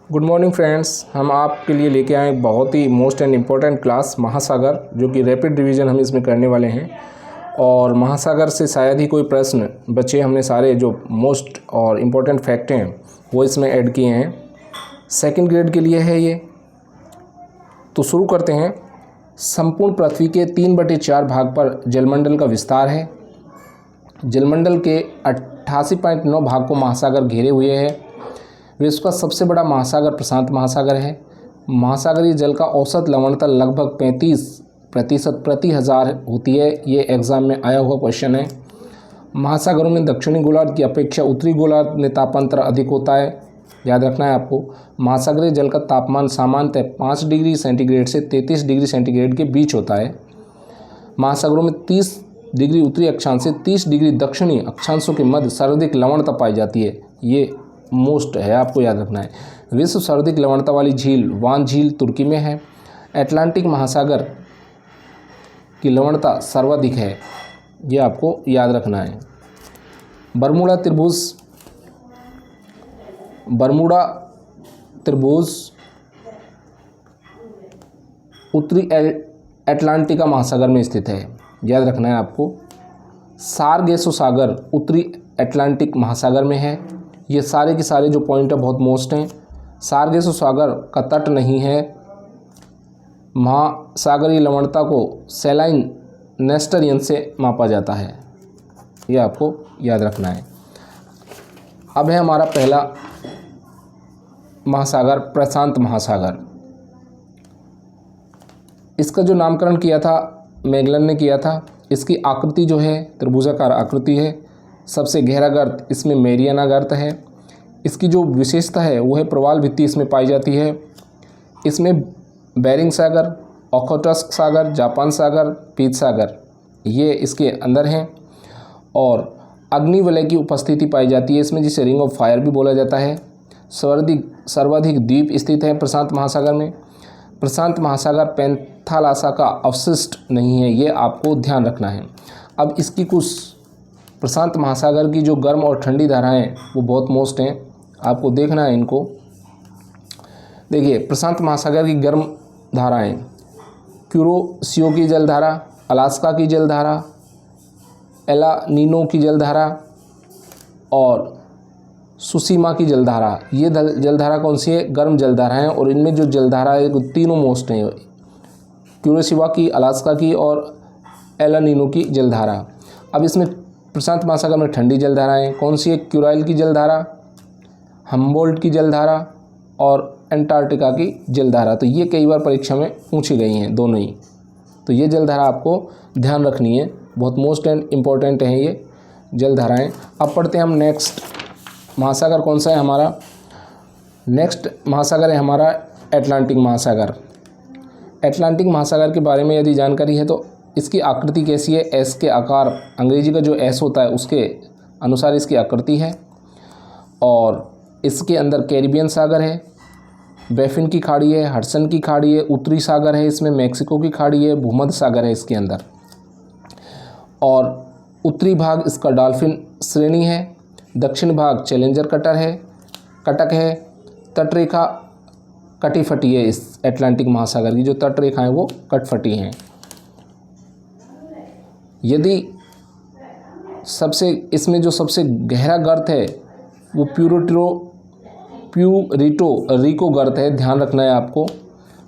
Good morning friends, हम आपके लिए लेके आए एक बहुत ही मोस्ट एंड इम्पोर्टेंट क्लास महासागर, जो कि रैपिड रिवीजन हम इसमें करने वाले हैं। और महासागर से शायद ही कोई प्रश्न बचे, हमने सारे जो मोस्ट और इम्पोर्टेंट फैक्ट हैं वो इसमें ऐड किए हैं। सेकंड ग्रेड के लिए है ये। तो शुरू करते हैं। संपूर्ण पृथ्वी के 3/4 भाग पर जलमंडल का विस्तार है। जलमंडल के 88.9 भाग को महासागर घेरे हुए है। विश्व का सबसे बड़ा महासागर प्रशांत महासागर है। महासागरीय जल का औसत लवणता लगभग 35% प्रति हज़ार होती है। ये एग्ज़ाम में आया हुआ क्वेश्चन है। महासागरों में दक्षिणी गोलार्ध की अपेक्षा उत्तरी गोलार्ध में तापांतर अधिक होता है, याद रखना है आपको। महासागरीय जल का तापमान सामान्यतः 5 डिग्री सेंटीग्रेड से 33 डिग्री सेंटीग्रेड के बीच होता है। महासागरों में 30 डिग्री उत्तरी अक्षांश से 30 डिग्री दक्षिणी अक्षांशों के मध्य सर्वाधिक लवणता पाई जाती है। ये मोस्ट है, आपको याद रखना है। विश्व सर्वाधिक लवणता वाली झील वान झील तुर्की में है। अटलांटिक महासागर की लवणता सर्वाधिक है, ये आपको याद रखना है। बरमूडा त्रिभुज उत्तरी अटलांटिका महासागर में स्थित है, याद रखना है आपको। सारगेसो सागर उत्तरी अटलांटिक महासागर में है। ये सारे के सारे जो पॉइंट है बहुत मोस्ट हैं। सारगेसो सागर का तट नहीं है। महासागरीय लवणता को सैलाइन नेस्टरियन से मापा जाता है, ये आपको याद रखना है। अब है हमारा पहला महासागर प्रशांत महासागर। इसका जो नामकरण किया था मैगलन ने किया था। इसकी आकृति जो है त्रिभुजाकार आकृति है। सबसे गहरा गर्त इसमें मैरियाना गर्त है। इसकी जो विशेषता है वो है प्रवाल भित्ति इसमें पाई जाती है। इसमें बेरिंग सागर, ओखोटस्क सागर, जापान सागर, पीत सागर ये इसके अंदर हैं। और अग्निवलय की उपस्थिति पाई जाती है इसमें, जिसे रिंग ऑफ फायर भी बोला जाता है। सर्वाधिक द्वीप स्थित है प्रशांत महासागर में। प्रशांत महासागर पैंथालासा का अवशिष्ट नहीं है, ये आपको ध्यान रखना है। अब इसकी कुछ प्रशांत महासागर की जो गर्म और ठंडी धाराएं वो बहुत मोस्ट हैं, आपको देखना है इनको। देखिए, प्रशांत महासागर की गर्म धाराएं क्यूरोसियो की जलधारा, अलास्का की जलधारा, एला नीनो की जलधारा और सुसीमा की जलधारा। ये जलधारा कौन सी है? गर्म जलधारा है। और इनमें जो जलधारा है वो तीनों मोस्ट हैं, क्यूरोसिवा की, अलास्का की और एला नीनो की जलधारा। अब इसमें प्रशांत महासागर में ठंडी जलधाराएं कौन सी है? क्यूराइल की जलधारा, हम्बोल्ट की जलधारा और अंटार्कटिका की जलधारा। तो ये कई बार परीक्षा में पूछी गई हैं दोनों ही। तो ये जलधारा आपको ध्यान रखनी है, बहुत मोस्ट एंड इम्पोर्टेंट हैं ये जलधाराएं। अब पढ़ते हैं हम नेक्स्ट महासागर कौन सा है हमारा। नेक्स्ट महासागर है हमारा अटलांटिक महासागर। अटलांटिक महासागर के बारे में यदि जानकारी है तो इसकी आकृति कैसी है? एस के आकार, अंग्रेजी का जो एस होता है उसके अनुसार इसकी आकृति है। और इसके अंदर कैरिबियन सागर है, बैफिन की खाड़ी है, हडसन की खाड़ी है, उत्तरी सागर है, इसमें मैक्सिको की खाड़ी है, भूमध्य सागर है इसके अंदर। और उत्तरी भाग इसका डॉल्फिन श्रेणी है, दक्षिण भाग चैलेंजर कटक है, तटरेखा कटीफटी है। इस अटलांटिक महासागर की जो तटरेखा है वो कटफटी हैं। यदि इसमें जो सबसे गहरा गर्त है वो प्यूरिटो रिको गर्त है, ध्यान रखना है आपको।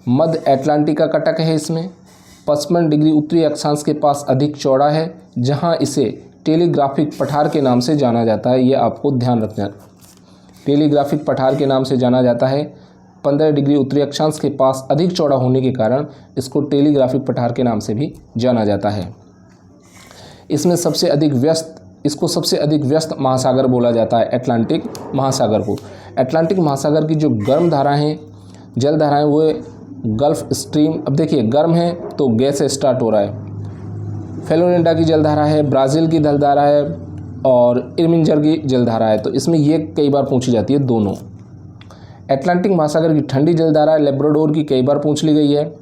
मध्य अटलांटिक का कटक है। इसमें 55 डिग्री उत्तरी अक्षांश के पास अधिक चौड़ा है, जहां इसे टेलीग्राफिक पठार के नाम से जाना जाता है, ये आपको ध्यान रखना है। टेलीग्राफिक पठार के नाम से जाना जाता है। 15 डिग्री उत्तरी अक्षांश के पास अधिक चौड़ा होने के कारण इसको टेलीग्राफिक पठार के नाम से भी जाना जाता है। इसमें सबसे अधिक व्यस्त महासागर बोला जाता है अटलांटिक महासागर को। अटलांटिक महासागर की जो गर्म धाराएं जलधाराएं वो गल्फ स्ट्रीम। अब देखिए, गर्म है तो गैस से स्टार्ट हो रहा है। फेलोरिडा की जलधारा है, ब्राज़ील की जलधारा है और इर्मिंजर की जलधारा है। तो इसमें ये कई बार पूछी जाती है दोनों। अटलांटिक महासागर की ठंडी जलधारा लेब्राडोर की कई बार पूछ ली गई है।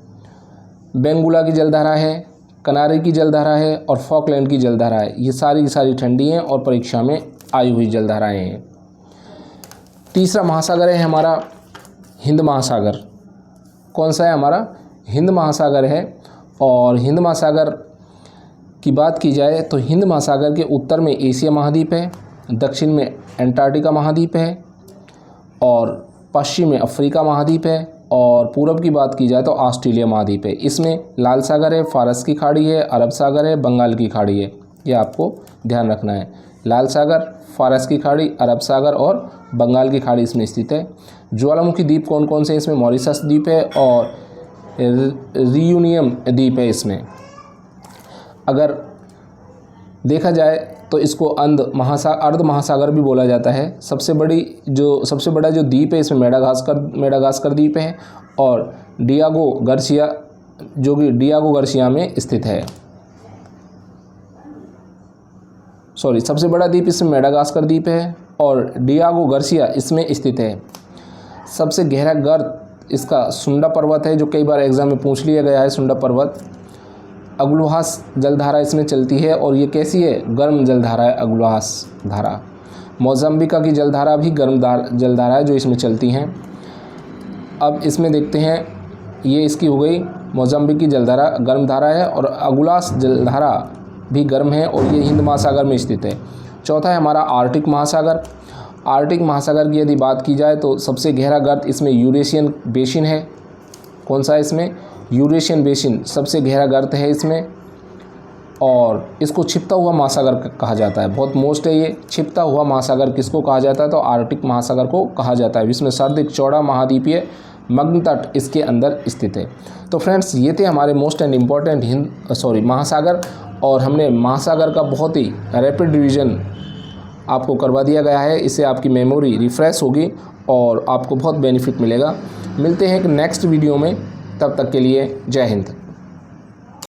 बेंगुला की जलधारा है, कनारी की जलधारा है और फॉकलैंड की जलधारा है। ये सारी की सारी ठंडी हैं और परीक्षा में आई हुई जलधाराएं हैं। तीसरा महासागर है हमारा हिंद महासागर। कौन सा है हमारा? हिंद महासागर है। और हिंद महासागर की बात की जाए तो हिंद महासागर के उत्तर में एशिया महाद्वीप है, दक्षिण में अंटार्कटिका महाद्वीप है और पश्चिम में अफ्रीका महाद्वीप है और पूरब की बात की जाए तो ऑस्ट्रेलिया महाद्वीप है। इसमें लाल सागर है, फारस की खाड़ी है, अरब सागर है, बंगाल की खाड़ी है। ये आपको ध्यान रखना है। लाल सागर, फारस की खाड़ी, अरब सागर और बंगाल की खाड़ी इसमें स्थित है। ज्वालामुखी द्वीप कौन कौन से? इसमें मॉरिशस द्वीप है और रियूनियन द्वीप है। इसमें अगर देखा जाए तो इसको अर्ध महासागर भी बोला जाता है। सबसे बड़ा जो द्वीप है इसमें मेडागास्कर द्वीप है और डियागो गार्सिया, जो कि डियागो गार्सिया में स्थित है। सबसे बड़ा द्वीप इसमें मेडागास्कर द्वीप है और डियागो गार्सिया इसमें स्थित है। सबसे गहरा गर्त इसका सुंडा पर्वत है, जो कई बार एग्जाम में पूछ लिया गया है। सुंडा पर्वत। अग्लुहास जलधारा इसमें चलती है और ये कैसी है? गर्म जलधारा है अग्लुहास धारा। मोजाम्बिका की जलधारा भी गर्म जलधारा है जो इसमें चलती हैं। अब इसमें देखते हैं, ये इसकी हो गई मोजाम्बिक की जलधारा गर्म धारा है और अग्लुहास जलधारा भी गर्म है और ये हिंद महासागर में स्थित है। चौथा है हमारा आर्कटिक महासागर। आर्कटिक महासागर की यदि बात की जाए तो सबसे गहरा गर्त इसमें यूरेशियन बेसिन है। कौन सा है इसमें? यूरेशियन बेसिन सबसे गहरा गर्त है इसमें और इसको छिपता हुआ महासागर कहा जाता है। बहुत मोस्ट है ये। छिपता हुआ महासागर किसको कहा जाता है? तो आर्कटिक महासागर को कहा जाता है। इसमें सर्वाधिक चौड़ा महाद्वीपीय मग्न तट इसके अंदर स्थित है। तो फ्रेंड्स, ये थे हमारे मोस्ट एंड इम्पॉर्टेंट महासागर और हमने महासागर का बहुत ही रैपिड रिवीजन आपको करवा दिया गया है। इससे आपकी मेमोरी रिफ्रेश होगी और आपको बहुत बेनिफिट मिलेगा। मिलते हैं एक नेक्स्ट वीडियो में, तब तक के लिए जय हिंद।